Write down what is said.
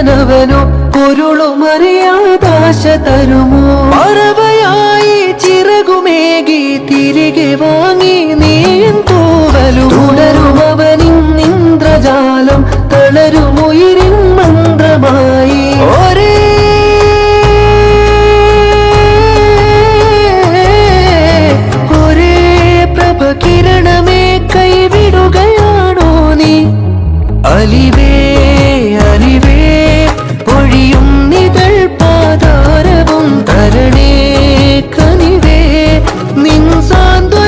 ഈശ്വരനവനോ പൊരുളുമറിയാതാശ തരുമോ? പറവയായി ചിറകുമേകി തിരികെ വാങ്ങി നീൻ തൂവലും തുടരുമവനിന്ദ്രജാലം തളരുമുയിരിൻ മന്ത്രമായി ഒരേ പ്രഭകിരണമേ കൈവിടുകയാണോ നീ? അലിവേ അലിവേ പൊഴിയും നിതൾ പാതാരവും തരണേ കനിവേ നിൻ സാന്ത്വ